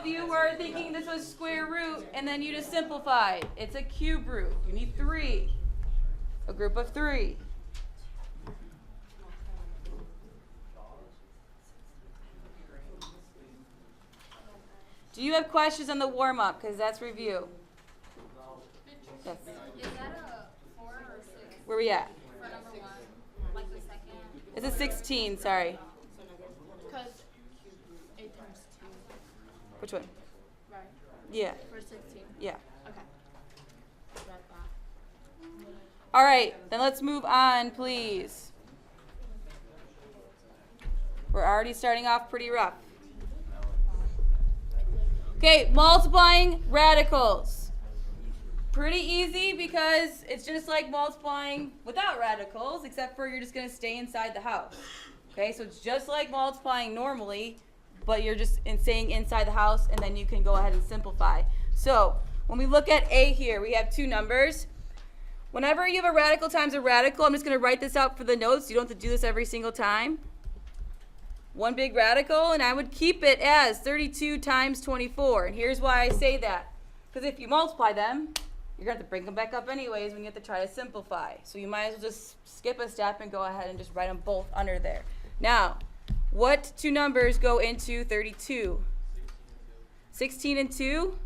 of you were thinking this was square root and then you just simplified. It's a cube root. You need 3. A group of 3. Do you have questions on the warm-up? Because that's review. Yes. Is that a 4 or 6? Where we at? For number 1, like the second? It's a 16, sorry. Because 8 times 2. Which one? Right. Yeah. For 16. Yeah. Okay. Got that. All right, then let's move on, please. We're already starting off pretty rough. Okay, multiplying radicals. Pretty easy because it's just like multiplying without radicals, except for you're just going to stay inside the house. Okay, so it's just like multiplying normally, but you're just staying inside the house, and then you can go ahead and simplify. So when we look at A here, we have 2 numbers. Whenever you have a radical times a radical, I'm just going to write this out for the notes. You don't have to do this every single time. One big radical, and I would keep it as 32 times 24. And here's why I say that. Because if you multiply them, you're going to have to bring them back up anyways when you have to try to simplify. So you might as well just skip a step and go ahead and just write them both under there. Now, what 2 numbers go into 32? 16 and 2?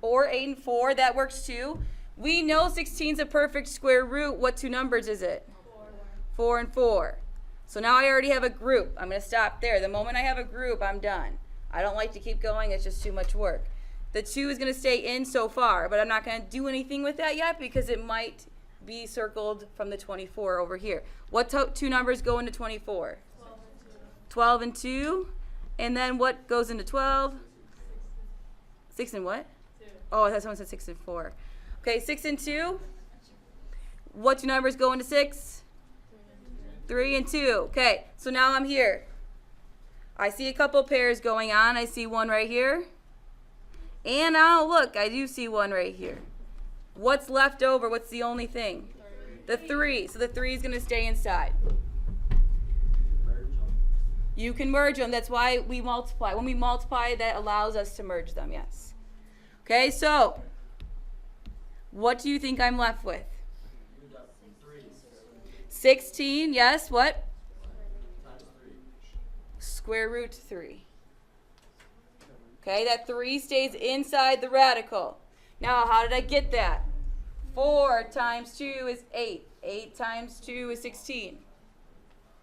Or 8 and 4, that works too. We know 16 is a perfect square root. What 2 numbers is it? 4 and 4. So now I already have a group. I'm going to stop there. The moment I have a group, I'm done. I don't like to keep going. It's just too much work. The 2 is going to stay in so far, but I'm not going to do anything with that yet because it might be circled from the 24 over here. What 2 numbers go into 24? 12 and 2. And then what goes into 12? 6 and what? 2. Oh, I thought someone said 6 and 4. Okay, 6 and 2. What 2 numbers go into 6? 3 and 2. Okay, so now I'm here. I see a couple pairs going on. I see one right here. And now look, I do see one right here. What's left over? What's the only thing? 3. The 3. So the 3 is going to stay inside. You can merge them. That's why we multiply. When we multiply, that allows us to merge them, yes. Okay, so what do you think I'm left with? 16, yes, what? Square root 3. Okay, that 3 stays inside the radical. Now, how did I get that? 4 times 2 is 8. 8 times 2 is 16.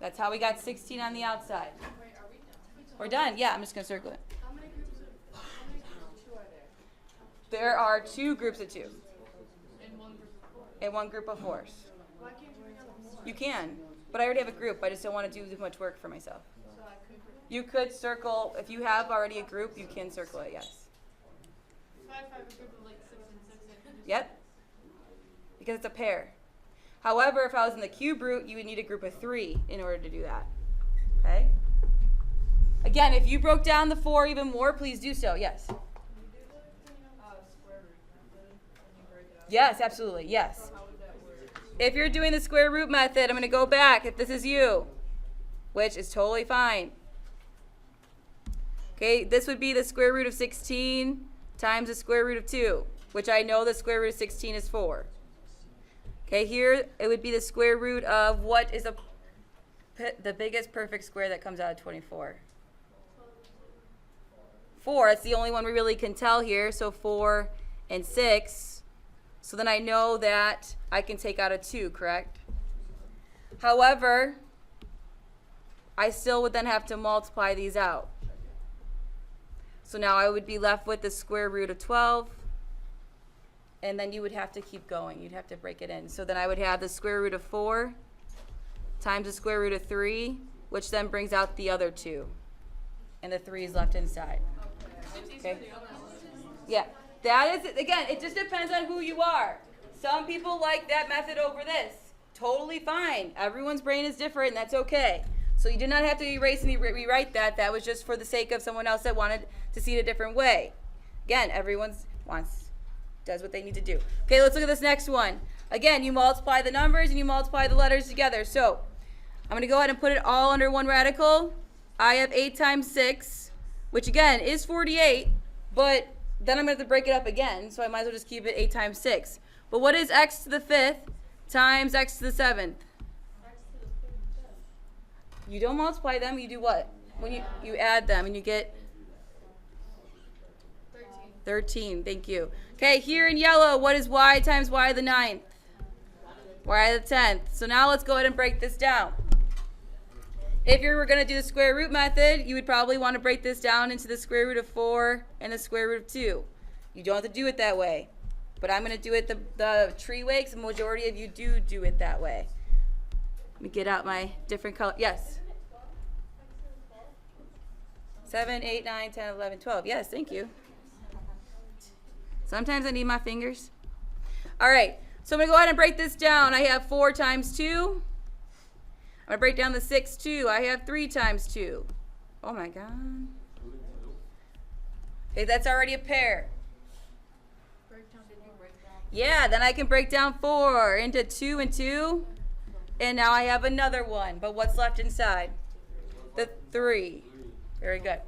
That's how we got 16 on the outside. Wait, are we done? We're done. Yeah, I'm just going to circle it. How many groups of 2 are there? There are 2 groups of 2 In one group of 4. and 1 group of 4s. Why can't you bring up more? You can, but I already have a group. I just don't want to do too much work for myself. So I could. You could circle, if you have already a group, you can circle it, yes. So if I have a group of like 6 and 6, I can just. Yep, because it's a pair. However, if I was in the cube root, you would need a group of 3 in order to do that, okay? Again, if you broke down the 4 even more, please do so, yes. Can you do the square root method when you break it up? Yes, absolutely, yes. So how would that work? If you're doing the square root method, I'm going to go back if this is you, which is totally fine. Okay, this would be the square root of 16 times the square root of 2, which I know the square root of 16 is 4. Okay, here it would be the square root of what is the biggest perfect square that comes out of 24? 4, that's the only one we really can tell here, so 4 and 6. So then I know that I can take out a 2, correct? However, I still would then have to multiply these out. So now I would be left with the square root of 12, and then you would have to keep going. You'd have to break it in. So then I would have the square root of 4 times the square root of 3, which then brings out the other 2, and the 3 is left inside. Okay? Yeah. That is, again, it just depends on who you are. Some people like that method over this. Totally fine. Everyone's brain is different, and that's okay. So you did not have to erase and rewrite that. That was just for the sake of someone else that wanted to see it a different way. Again, everyone does what they need to do. Okay, let's look at this next one. Again, you multiply the numbers and you multiply the letters together. So I'm going to go ahead and put it all under one radical. I have 8 times 6, which again is 48, but then I'm going to have to break it up again, so I might as well just keep it 8 times 6. But what is x to the 5th times x to the 7th? X to the 5th. You don't multiply them, you do what? When you add them and you get 13. 13, thank you. Okay, here in yellow, what is y times y to the 9th? Y to the 10th. So now let's go ahead and break this down. If you were going to do the square root method, you would probably want to break this down into the square root of 4 and the square root of 2. You don't have to do it that way. But I'm going to do it the tree way because the majority of you do it that way. Let me get out my different color. Yes? 7, 8, 9, 10, 11, 12. Yes, thank you. Sometimes I need my fingers. All right, so I'm going to go ahead and break this down. I have 4 times 2. I'm going to break down the 6, 2. I have 3 times 2. Oh, my God. Okay, that's already a pair. Breakdown, did you break down? Yeah, then I can break down 4 into 2 and 2. And now I have another one. But what's left inside? The 3. Very good.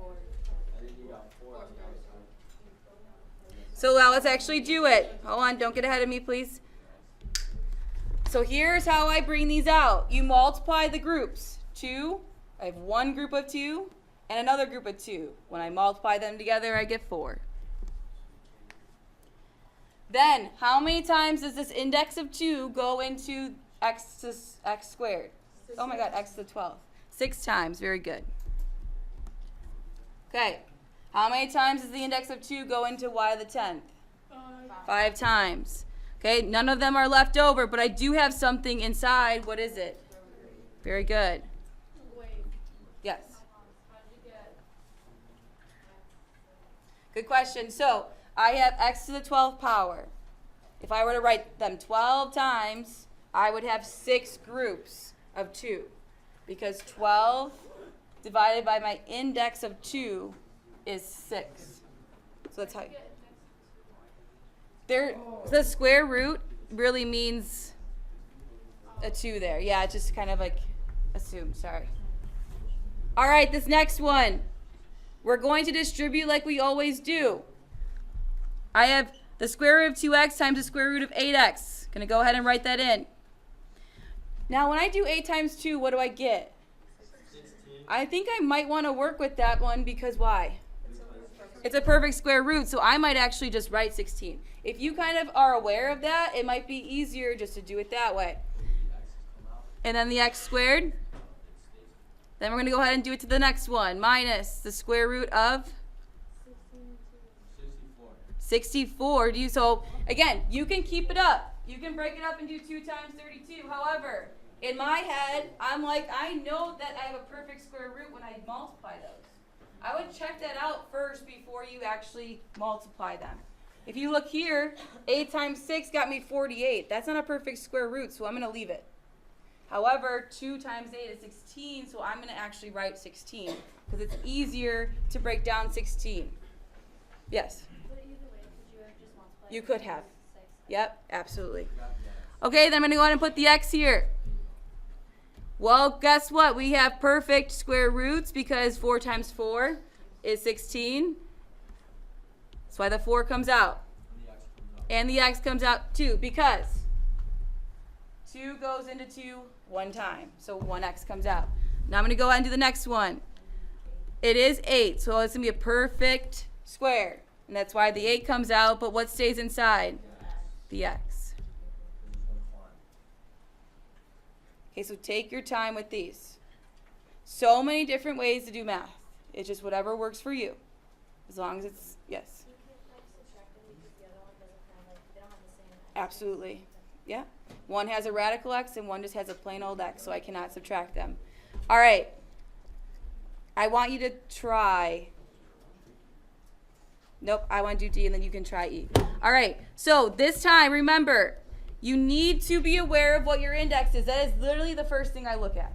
So now let's actually do it. Hold on, don't get ahead of me, please. So here's how I bring these out. You multiply the groups. 2, I have one group of 2 and another group of 2. When I multiply them together, I get 4. Then, how many times does this index of 2 go into x squared? Oh my God, x to the 12th. 6 times, very good. Okay, how many times does the index of 2 go into y to the 10th? 5 times. Okay, none of them are left over, but I do have something inside. What is it? Very good. Wait, Yes. how did you get? Good question. So I have x to the 12th power. If I were to write them 12 times, I would have 6 groups of 2. Because 12 divided by my index of 2 is 6. So that's how you... The square root really means a 2 there. Yeah, it's just kind of like assumed. Sorry. All right, this next one. We're going to distribute like we always do. I have the square root of 2x times the square root of 8x. Going to go ahead and write that in. Now, when I do 8 times 2, what do I get? 16. I think I might want to work with that one because why? It's a perfect square root, so I might actually just write 16. If you kind of are aware of that, it might be easier just to do it that way. And then the x squared. Then we're going to go ahead and do it to the next one. Minus the square root of 64. So again, you can keep it up. You can break it up and do 2 times 32. However, in my head, I'm like, I know that I have a perfect square root when I multiply those. I would check that out first before you actually multiply them. If you look here, 8 times 6 got me 48. That's not a perfect square root, so I'm going to leave it. However, 2 times 8 is 16, so I'm going to actually write 16 because it's easier to break down 16. Yes? But either way, could you have just multiplied? You could have. 6? Yep, absolutely. Okay, then I'm going to go ahead and put the x here. Well, guess what? We have perfect square roots because 4 times 4 is 16. That's why the 4 comes out. And the x comes out too because 2 goes into 2 one time. So 1x comes out. Now I'm going to go ahead and do the next one. It is 8, so it's going to be a perfect square. And that's why the 8 comes out, but what stays inside? The x. Okay, so take your time with these. So many different ways to do math. It's just whatever works for you. As long as it's, yes. You can like subtract them because the other one doesn't have like, they don't have the same. Absolutely. Yeah. One has a radical x and one just has a plain old x, so I cannot subtract them. All right. I want you to try. Nope, I want to do D and then you can try E. All right. So this time, remember, you need to be aware of what your index is. That is literally the first thing I look at.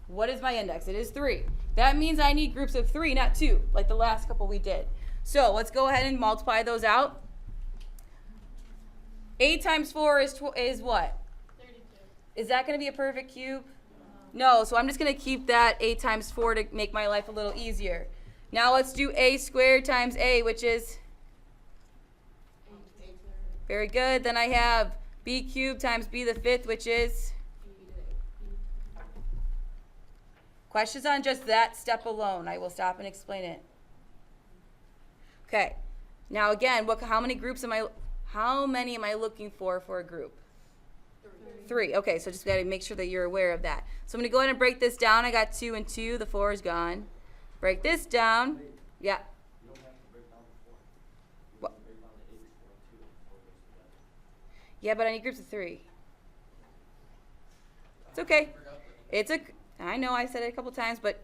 What is my index? It is 3. That means I need groups of 3, not 2, like the last couple we did. So let's go ahead and multiply those out. 8 times 4 is what? 32. Is that going to be a perfect cube? No, so I'm just going to keep that a times 4 to make my life a little easier. Now let's do a squared times a, which is? Very good. Then I have b cubed times b the fifth, which is? Questions on just that step alone. I will stop and explain it. Okay. Now again, how many am I looking for a group? 3. Okay, so just gotta make sure that you're aware of that. So I'm gonna go ahead and break this down. I got 2 and 2. The 4 is gone. Break this down. Yeah. You don't have to break down the 4. You What? have to break down the 8 squared 2 and 4 goes together. Yeah, but I need groups of 3. It's okay. I know I said it a couple times, but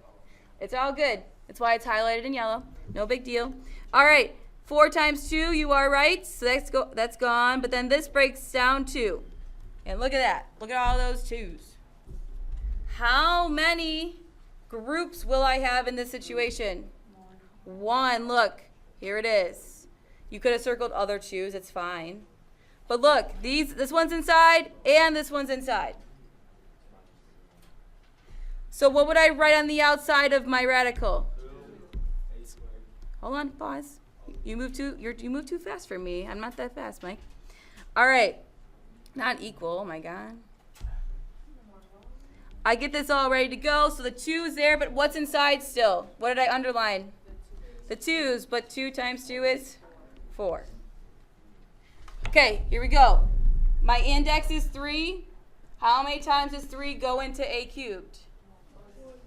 it's all good. That's why it's highlighted in yellow. No big deal. All right, 4 times 2, you are right. So that's gone. But then this breaks down 2. And look at that. Look at all those 2s. How many groups will I have in this situation? 1. Look, here it is. You could have circled other 2s. It's fine. But look, this one's inside and this one's inside. So what would I write on the outside of my radical? Hold on, pause. You move too fast for me. I'm not that fast, Mike. All right. Not equal. Oh my God. I get this all ready to go. So the 2 is there, but what's inside still? What did I underline? The 2's, but 2 times 2 is 4. Okay, here we go. My index is 3. How many times does 3 go into a cubed?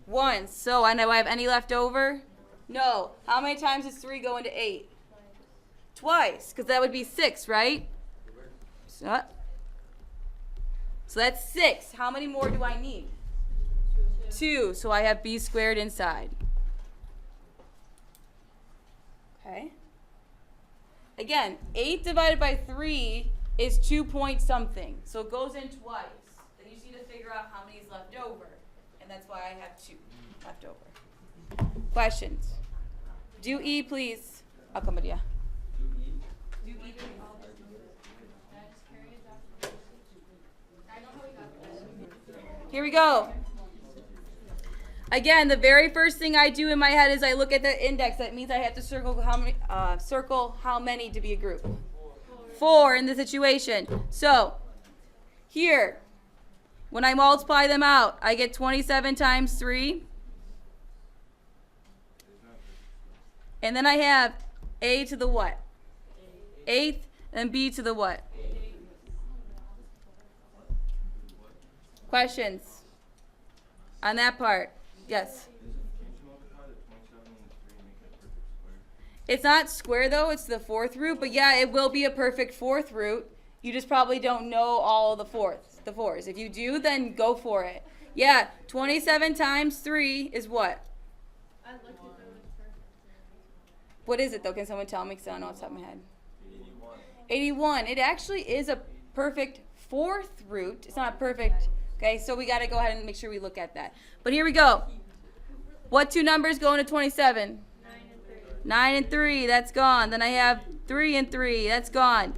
1. So I know I have any left over? No. How many times does 3 go into 8? Twice, because that would be 6, right? So that's 6. How many more do I need? 2. So I have b squared inside. Okay. Again, 8 divided by 3 is 2 point something. So it goes in twice. Then you just need to figure out how many is left over. And that's why I have 2 left over. Questions? Do E, please. I'll come with you. Do E, please. Here we go. Again, the very first thing I do in my head is I look at the index. That means I have to circle how many to be a group. 4 in the situation. So here, when I multiply them out, I get 27 times 3. And then I have a to the what? 8th, and b to the what? Questions on that part? Yes. It's not square though, it's the 4th root, but yeah, it will be a perfect 4th root. You just probably don't know all of the 4s. If you do, then go for it. Yeah, 27 times 3 is what? I looked at those perfect. What is it though? Can someone tell me? Because I don't know off the top of my head. 81. It actually is a perfect 4th root. It's not perfect. Okay, so we got to go ahead and make sure we look at that. But here we go. What 2 numbers go into 27? 9 and 3. That's gone. Then I have 3 and 3. That's gone.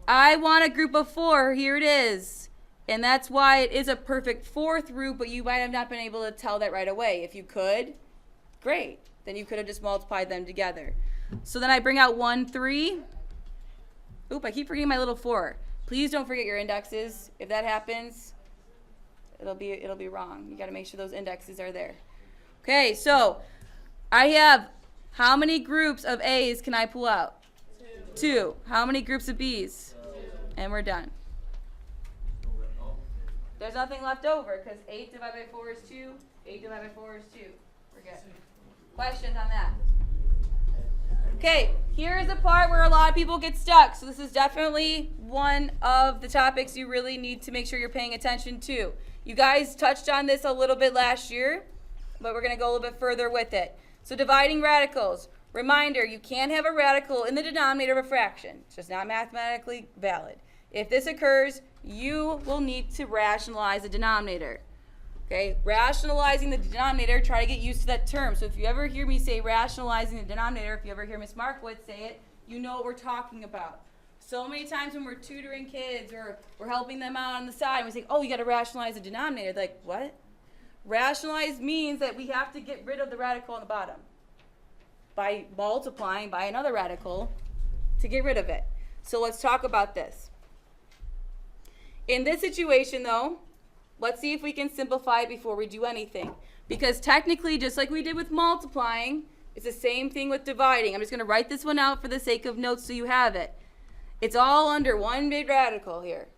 I want a group of 4. Here it is. And that's why it is a perfect 4th root, but you might have not been able to tell that right away. If you could, great. Then you could have just multiplied them together. So then I bring out 1, 3. Oop, I keep forgetting my little 4. Please don't forget your indexes. If that happens, it'll be wrong. You got to make sure those indexes are there. Okay, so I have how many groups of A's can I pull out? 2. How many groups of B's? 2. And we're done. There's nothing left over because 8 divided by 4 is 2. 8 divided by 4 is 2. We're good. Questions on that? Okay, here is the part where a lot of people get stuck. So this is definitely one of the topics you really need to make sure you're paying attention to. You guys touched on this a little bit last year, but we're going to go a little bit further with it. So dividing radicals. Reminder, you can't have a radical in the denominator of a fraction. It's just not mathematically valid. If this occurs, you will need to rationalize the denominator. Okay, rationalizing the denominator, try to get used to that term. So if you ever hear me say rationalizing the denominator, if you ever hear Ms. Markowitz say it, you know what we're talking about. So many times when we're tutoring kids or we're helping them out on the side, we say, oh, you got to rationalize the denominator. They're like, what? Rationalize means that we have to get rid of the radical on the bottom by multiplying by another radical to get rid of it. So let's talk about this. In this situation, though, let's see if we can simplify it before we do anything. Because technically, just like we did with multiplying, it's the same thing with dividing. I'm just going to write this one out for the sake of notes so you have it. It's all under one big radical here.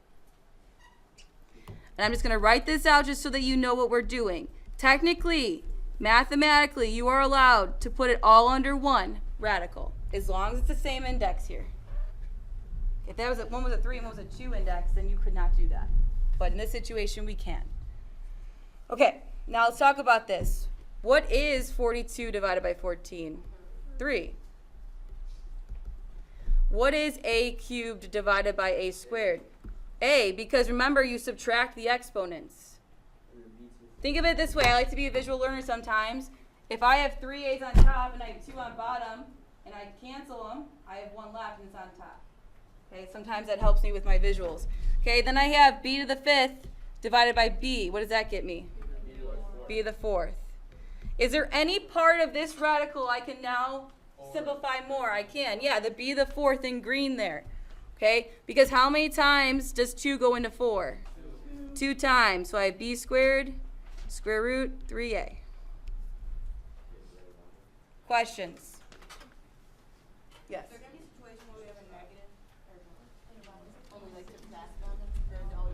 And I'm just going to write this out just so that you know what we're doing. Technically, mathematically, you are allowed to put it all under one radical, as long as it's the same index here. If that was one was a 3 and one was a 2 index, then you could not do that. But in this situation, we can. Okay, now let's talk about this. What is 42 divided by 14? 3. What is a cubed divided by a squared? A, because remember, you subtract the exponents. Think of it this way. I like to be a visual learner sometimes. If I have 3 a's on top and I have 2 on bottom, and I cancel them, I have 1 left and it's on top. Okay, sometimes that helps me with my visuals. Okay, then I have b to the 5th divided by b. What does that get me? B to the 4th. Is there any part of this radical I can now simplify more? I can. Yeah, the b to the 4th in green there. Okay, because how many times does 2 go into 4? 2 times. So I have b squared square root 3a. Questions? Yes. Is there gonna be a situation where we have a negative or only like to pass on them or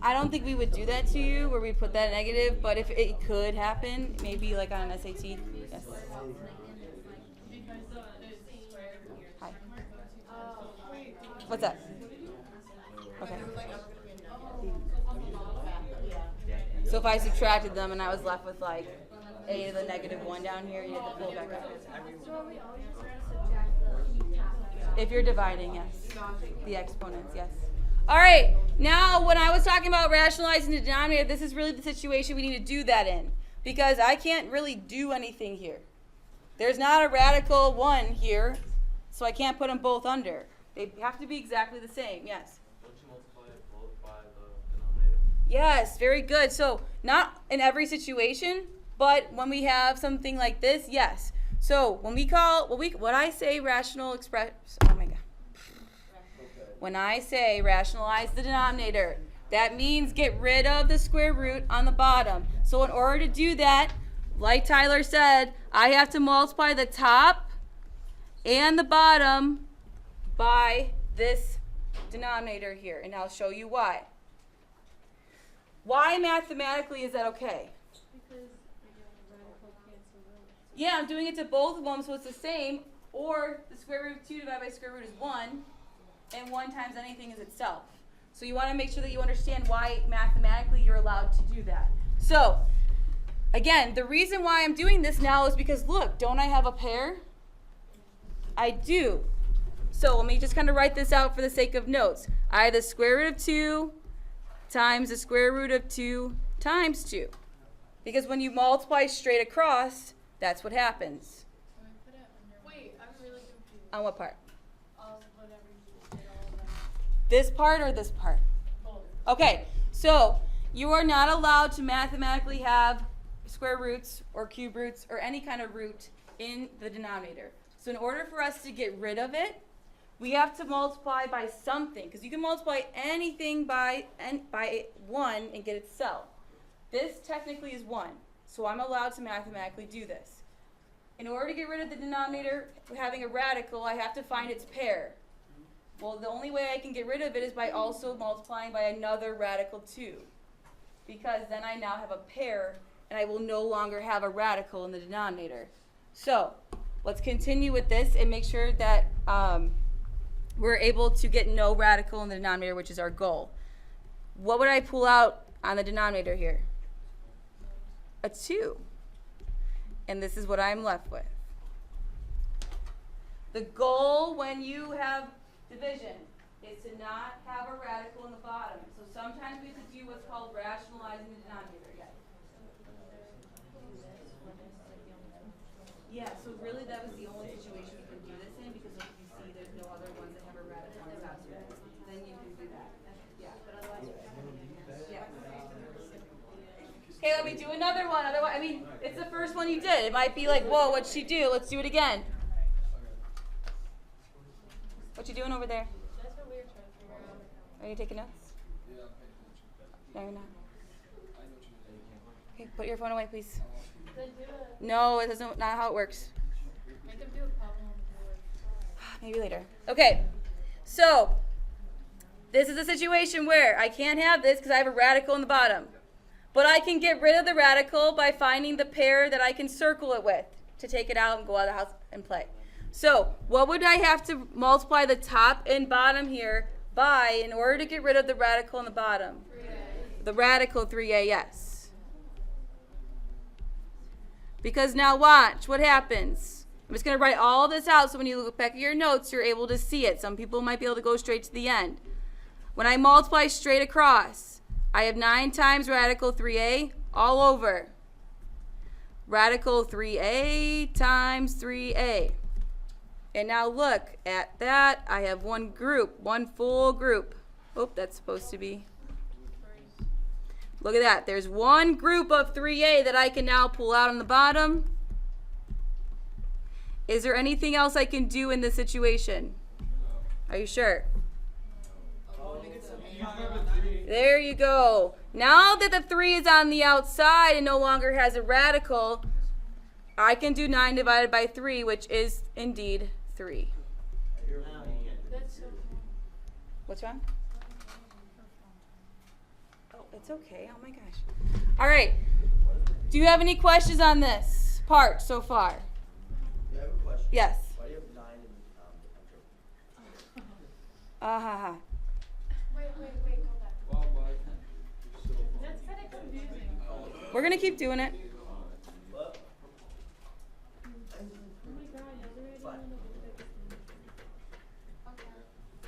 I don't think we would do that to you where we put that negative, but if it could happen, maybe like on an SAT. Yes. Hi. What's that? Okay. So if I subtracted them and I was left with like a to the negative 1 down here, you have to pull it back up. If you're dividing, yes. The exponents, yes. All right, now when I was talking about rationalizing the denominator, this is really the situation we need to do that in, because I can't really do anything here. There's not a radical 1 here, so I can't put them both under. They have to be exactly the same, yes. Don't you multiply it both by the denominator? Yes, very good. So not in every situation, but when we have something like this, yes. So when we call, what I say rational express, oh my God. When I say rationalize the denominator, that means get rid of the square root on the bottom. So in order to do that, like Tyler said, I have to multiply the top and the bottom by this denominator here, and I'll show you why. Why mathematically is that okay? because radical cancel out. Yeah, I'm doing it to both of them, so it's the same, or the square root of 2 divided by square root is 1, and 1 times anything is itself. So you want to make sure that you understand why mathematically you're allowed to do that. So, again, the reason why I'm doing this now is because, look, don't I have a pair? I do. So let me just kind of write this out for the sake of notes. I have the square root of 2 times the square root of 2 times 2. Because when you multiply straight across, that's what happens. Can I put it under? Wait, I'm really confused. On what part? Whatever you did, all of that. This part or this part? Both. Okay, so you are not allowed to mathematically have square roots or cube roots or any kind of root in the denominator. So in order for us to get rid of it, we have to multiply by something, because you can multiply anything by 1 and get itself. This technically is 1, so I'm allowed to mathematically do this. In order to get rid of the denominator having a radical, I have to find its pair. Well, the only way I can get rid of it is by also multiplying by another radical 2, because then I now have a pair, and I will no longer have a radical in the denominator. So let's continue with this and make sure that we're able to get no radical in the denominator, which is our goal. What would I pull out on the denominator here? A 2. And this is what I'm left with. The goal when you have division is to not have a radical in the bottom. So sometimes we have to do what's called rationalizing the denominator. Yeah, so really that was the only situation you could do this in, because if you see there's no other ones that have a radical on top here, then you can do that. Yeah. But otherwise, yeah. I mean, it's the first one you did. It might be like, whoa, what'd she do? Let's do it again. What you doing over there? That's what we were trying to figure out. Are you taking notes? No, you're not. Okay, put your phone away, please. Then do a, No, it doesn't. Not how it works. make them do a problem on the board. Maybe later. Okay, so this is a situation where I can't have this because I have a radical in the bottom. But I can get rid of the radical by finding the pair that I can circle it with to take it out and go out of the house and play. So what would I have to multiply the top and bottom here by in order to get rid of the radical in the bottom? 3a. The radical 3a, yes. Because now watch what happens. I'm just going to write all this out so when you look back at your notes, you're able to see it. Some people might be able to go straight to the end. When I multiply straight across, I have 9 times radical 3a all over. Radical 3a times 3a. And now look at that. I have one group, one full group. Oh, that's supposed to be. Look at that. There's one group of 3a that I can now pull out on the bottom. Is there anything else I can do in this situation? Are you sure? There you go. Now that the 3 is on the outside and no longer has a radical, I can do 9 divided by 3, which is indeed 3. That's so cool. What's wrong? Oh, it's okay. Oh my gosh. All right. Do you have any questions on this part so far? Yeah, I have a question. Yes. Why do you have 9 in Ha ha. Wait, go back. That's kind of confusing. We're going to keep doing it. What? Oh my god, I was already Fine. on the Okay.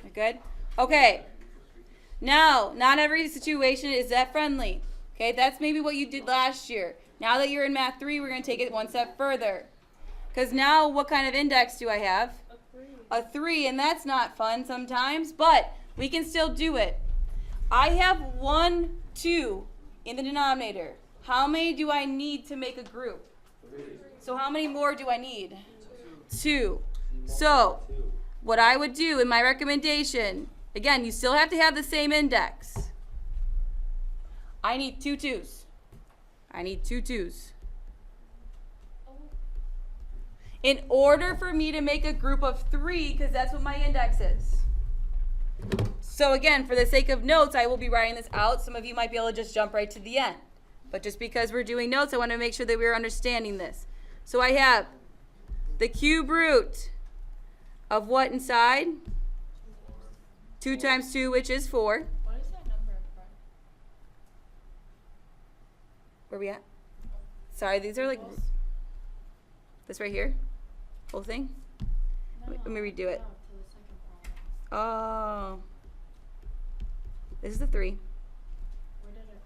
You're good? Okay. Now, not every situation is that friendly. Okay, that's maybe what you did last year. Now that you're in Math 3, we're going to take it one step further. Because now, what kind of index do I have? A 3. A 3, and that's not fun sometimes, but we can still do it. I have 1, 2 in the denominator. How many do I need to make a group? 3. So how many more do I need? 2. So what I would do in my recommendation, again, you still have to have the same index. I need 2 2s. I need 2 2s. In order for me to make a group of 3, because that's what my index is. So again, for the sake of notes, I will be writing this out. Some of you might be able to just jump right to the end. But just because we're doing notes, I want to make sure that we're understanding this. So I have the cube root of what inside? 2 times 2, which is 4. What is that number up front? Where we at? Sorry, these are like this right here? Whole thing? Let me redo it. No, to the second problem. Oh. This is the 3. Where did it go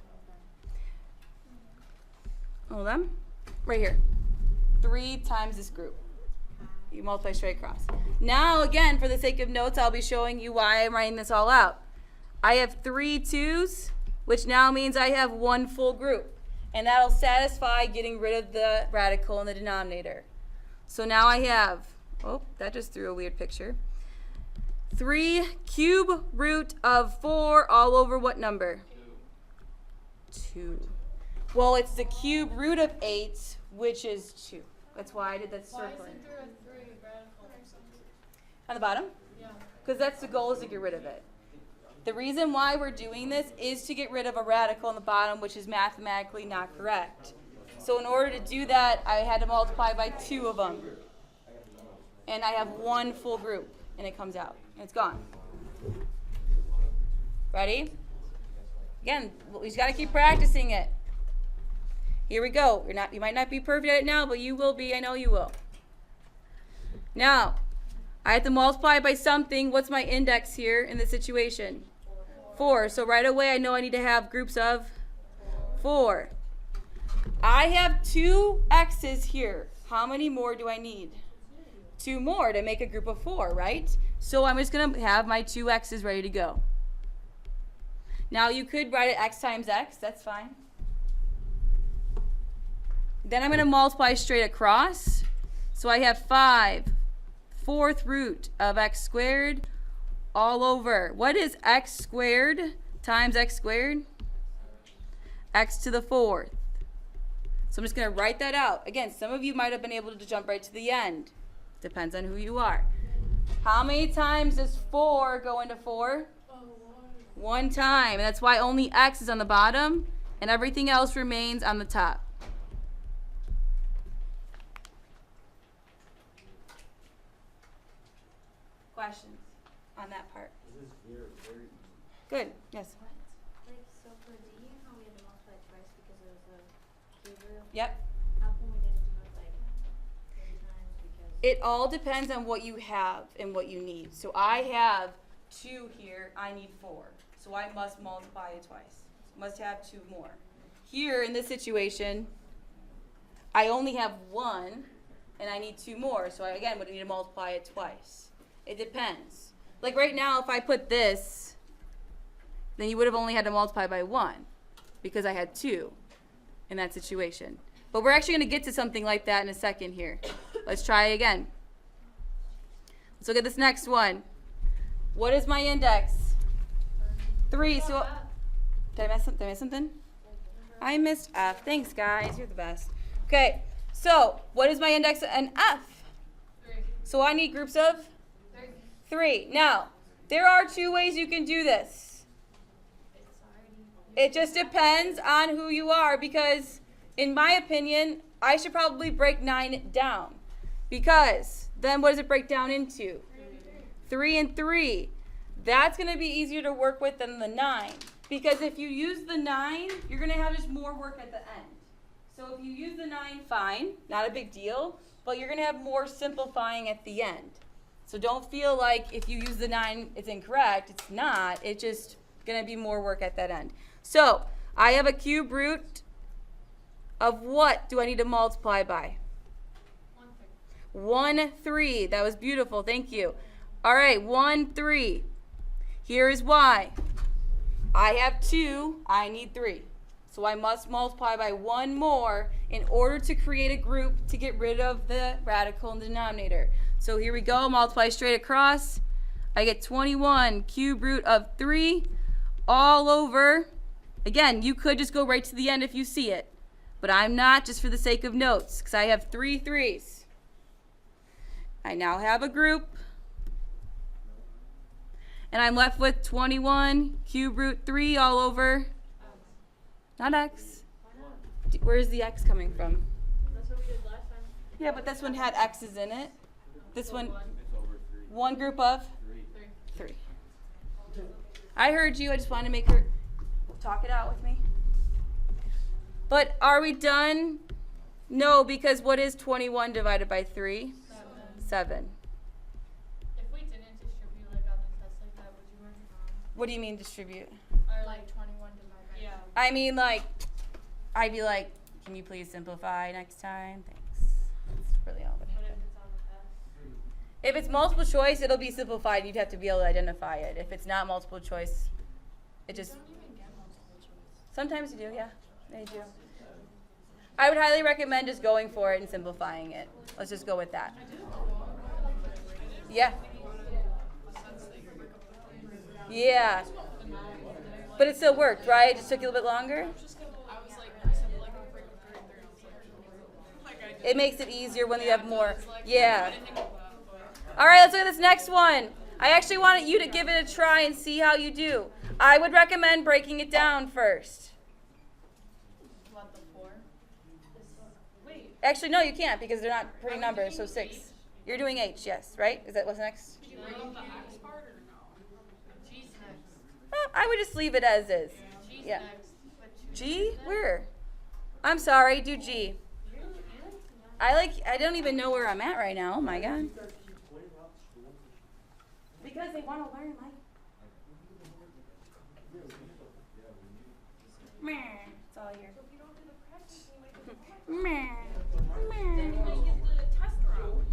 from? Hold on. Right here. 3 times this group. You multiply straight across. Now, again, for the sake of notes, I'll be showing you why I'm writing this all out. I have 3 2s, which now means I have 1 full group. And that'll satisfy getting rid of the radical in the denominator. So now I have, oh, that just threw a weird picture. 3 cube root of 4 all over what number? 2. Well, it's the cube root of 8, which is 2. That's why I did that Why circling. isn't there a 3 radical or something? On the bottom? Yeah. Because that's the goal, is to get rid of it. The reason why we're doing this is to get rid of a radical on the bottom, which is mathematically not correct. So in order to do that, I had to multiply by 2 of them. And I have 1 full group, and it comes out, and it's gone. Ready? Again, we just got to keep practicing it. Here we go. You might not be perfect at it now, but you will be. I know you will. Now, I have to multiply by something. What's my index here in this situation? 4. So right away, I know I need to have groups of 4. I have 2 x's here. How many more do I need? 2 more to make a group of 4, right? So I'm just going to have my 2 x's ready to go. Now you could write it x times x. That's fine. Then I'm going to multiply straight across. So I have 5 fourth root of x squared all over. What is x squared times x squared? X to the 4th. So I'm just going to write that out. Again, some of you might have been able to jump right to the end. Depends on who you are. How many times does 4 go into 4? One time. And that's why only x is on the bottom and everything else remains on the top. Questions on that part? This is very, very easy. Good. Yes. What? Like, so for D, how we had to multiply twice because it was a cube root? Yep. How come we didn't do it like 3 times because? It all depends on what you have and what you need. So I have 2 here. I need 4. So I must multiply it twice. Must have 2 more. Here in this situation, I only have 1 and I need 2 more. So I, again, would need to multiply it twice. It depends. Like right now, if I put this, then you would have only had to multiply by 1 because I had 2 in that situation. But we're actually going to get to something like that in a second here. Let's try it again. Let's look at this next one. What is my index? 3. So did I miss something? I missed F. Thanks, guys. You're the best. Okay. So what is my index in F? 3. So I need groups of 3. 3. Now, there are 2 ways you can do this. It just depends on who you are because, in my opinion, I should probably break 9 down. Because then what does it break down into? 3 and 3. That's going to be easier to work with than the 9. Because if you use the 9, you're going to have just more work at the end. So if you use the 9, fine, not a big deal. But you're going to have more simplifying at the end. So don't feel like if you use the 9, it's incorrect. It's not. It's just going to be more work at that end. So I have a cube root of what do I need to multiply by? 1, 3. That was beautiful. Thank you. All right, 1, 3. Here is why. I have 2. I need 3. So I must multiply by 1 more in order to create a group to get rid of the radical in the denominator. So here we go. Multiply straight across. I get 21 cube root of 3 all over. Again, you could just go right to the end if you see it. But I'm not, just for the sake of notes, because I have 3 3s. I now have a group. And I'm left with 21 cube root 3 all over. Not x. Where's the x coming from? That's what we did last time. Yeah, but this one had x's in it. This one, It's over 3. one group of 3. 3. I heard you. I just wanted to make her talk it out with me. But are we done? No, because what is 21 divided by 3? 7. If we didn't distribute like on the test like that, would you mark it wrong? What do you mean distribute? Or like 21 divided by 3. Yeah. I mean, like, I'd be like, can you please simplify next time? Thanks. That's really all that But if happened. it's on the test. If it's multiple choice, it'll be simplified. You'd have to be able to identify it. If it's not multiple choice, it just... Don't even get multiple choice. Sometimes you do, yeah. They do. I would highly recommend just going for it and simplifying it. Let's just go with that. Yeah. Yeah. But it still worked, right? It just took you a little bit longer. It makes it easier when you have more. Yeah. All right, let's look at this next one. I actually wanted you to give it a try and see how you do. I would recommend breaking it down first. What, the 4? Wait. Actually, no, you can't because they're not pretty numbers, so 6. You're doing H, yes, right? Is that what's next? Did you bring up the X part or no? G's next. Well, I would just leave it as is. G's Yeah. next. But G? Where? I'm sorry, do G. I don't even know where I'm at right now. Oh my God. Because they want to learn, Mike. Meh. It's all here. if you don't do the practice, you make it Meh. Then you might get the test wrong.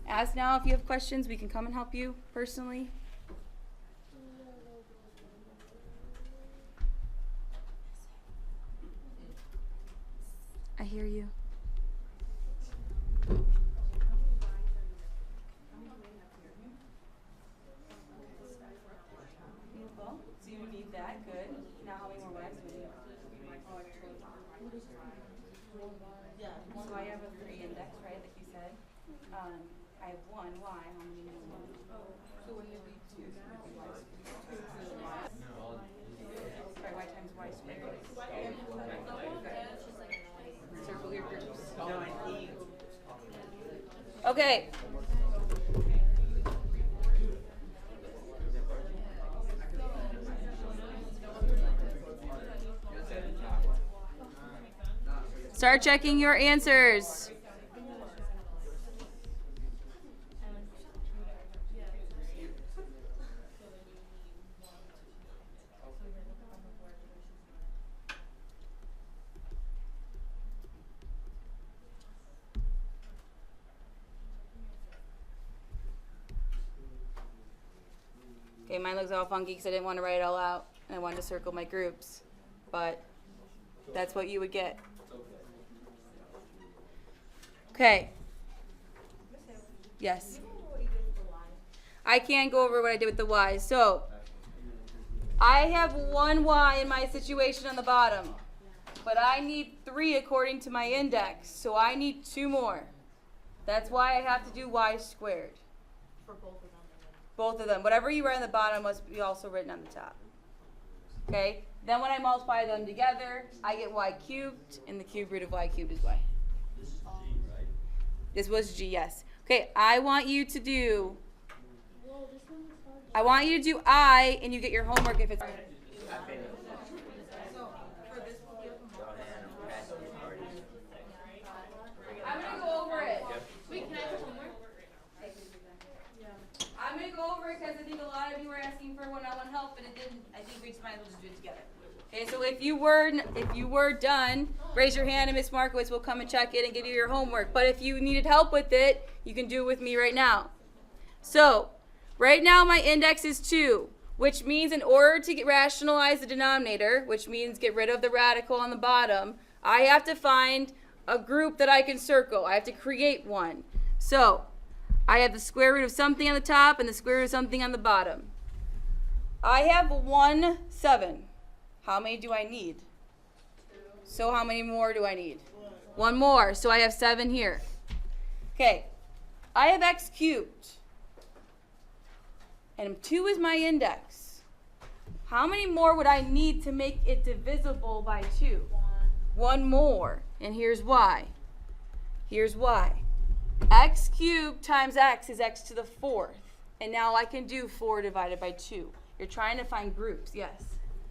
Ask now if you have questions. We can come and help you personally. hear you. Beautiful. So you need that. Good. Now how many more Y's do we need? Yeah. So I have a 3 index, right, like you said. I have 1 Y. How many more? So wouldn't it be 2? Sorry, Y times Y squared. Circle your groups. Okay. Start checking your answers. Okay, mine looks all funky because I didn't want to write it all out and I wanted to circle my groups, but that's what you would get. Okay. Yes. I can't go over what I did with the Y's. So, I have 1 Y in my situation on the bottom, but I need 3 according to my index, so I need 2 more. That's why I have to do Y squared. For both of them. Both of them. Whatever you write on the bottom must be also written on the top. Okay? Then when I multiply them together, I get Y cubed, and the cube root of Y cubed is Y. This is G, right? This was G, yes. Okay, I want you to do, I want you to do I, and you get your homework if it's. So for this one, we have I'm going to go over it. Wait, can I have homework? I'm going to go over it because I think a lot of you were asking for one-on-one help, and it didn't. I think we just might as well just do it together. Okay, so if you were done, raise your hand and Miss Markowitz will come and check it and give you your homework. But if you needed help with it, you can do it with me right now. So, right now my index is 2, which means in order to rationalize the denominator, which means get rid of the radical on the bottom, I have to find a group that I can circle. I have to create one. So, I have the square root of something on the top and the square root of something on the bottom. I have 1, 7. How many do I need? 2. So how many more do I need? 1 more. So I have 7 here. Okay. I have x cubed. And 2 is my index. How many more would I need to make it divisible by 2? 1 more. And here's why. Here's why. X cubed times x is x to the 4th. And now I can do 4 divided by 2. You're trying to find groups. Yes?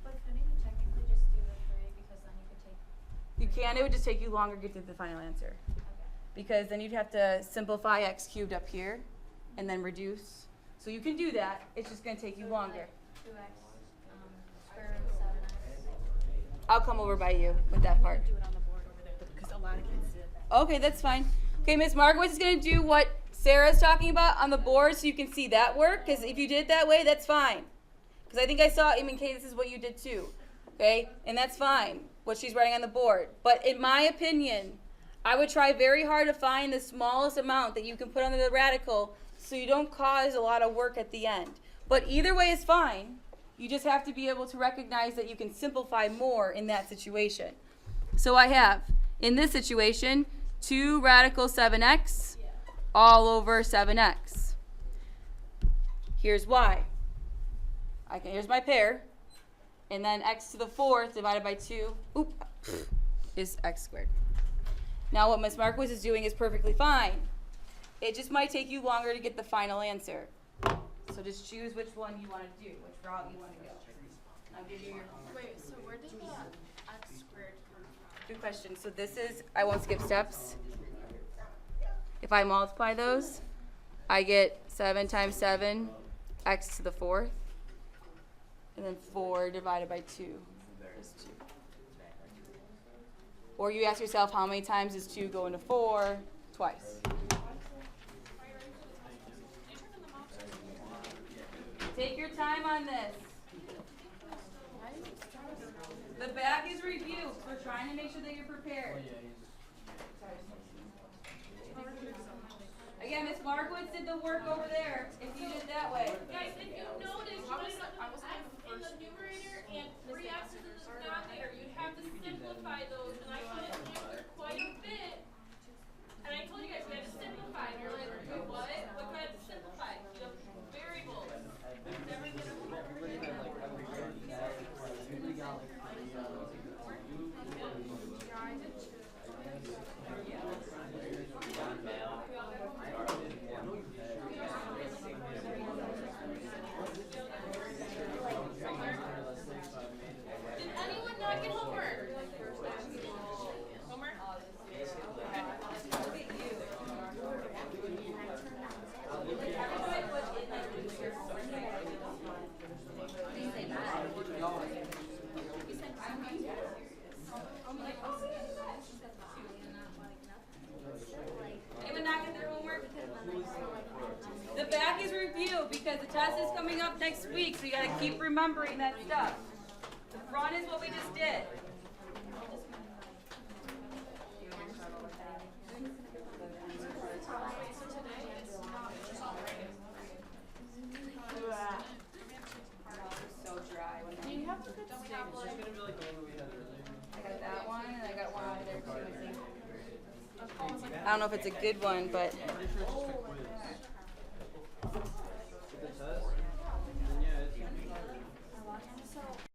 But couldn't you technically just do the 3 because then you could take. You can. It would just take you longer to get to the final answer. Okay. Because then you'd have to simplify x cubed up here and then reduce. So you can do that. It's just going to take you longer. 2x square root of 7x. I'll come over by you with that part. Do it on the board over there because a lot of kids did that. Okay, that's fine. Okay, Miss Markowitz is going to do what Sarah's talking about on the board so you can see that work. Because if you did it that way, that's fine. Because I think I saw, Kay, this is what you did too. Okay? And that's fine, what she's writing on the board. But in my opinion, I would try very hard to find the smallest amount that you can put under the radical so you don't cause a lot of work at the end. But either way is fine. You just have to be able to recognize that you can simplify more in that situation. So I have, in this situation, 2 radical 7x all over 7x. Here's y. Here's my pair. And then x to the 4th divided by 2 is x squared. Now what Ms. Markowitz is doing is perfectly fine. It just might take you longer to get the final answer. So just choose which one you want to do, which route you want to go. I'll give you your homework. Wait, so where did the x squared come from? Good question. So this is, I won't skip steps. If I multiply those, I get 7 times 7, x to the 4th. And then 4 divided by 2 is 2. Or you ask yourself, how many times does 2 go into 4? Twice. Take your time on this. The back is review. We're trying to make sure that you're prepared. Again, Miss Markowitz did the work over there, if you did it that way. Guys, if you notice, when I put X in the numerator and 3X in the denominator, you have to simplify those, and I put it in there quite a bit. And I told you guys we had to simplify, and you're like, wait, what? What do I have to simplify? The variables. Never get them over again. Did anyone not get homework? Homework? Anyone not get their homework? The back is review because the test is coming up next week, so you gotta keep remembering that stuff. The front is what we just did. So dry. Do you have a good It's gonna be like the one we had earlier. I got that one, and I got one over there too, I think. I don't know if it's a good one, but. Pretty sure it's just a quiz.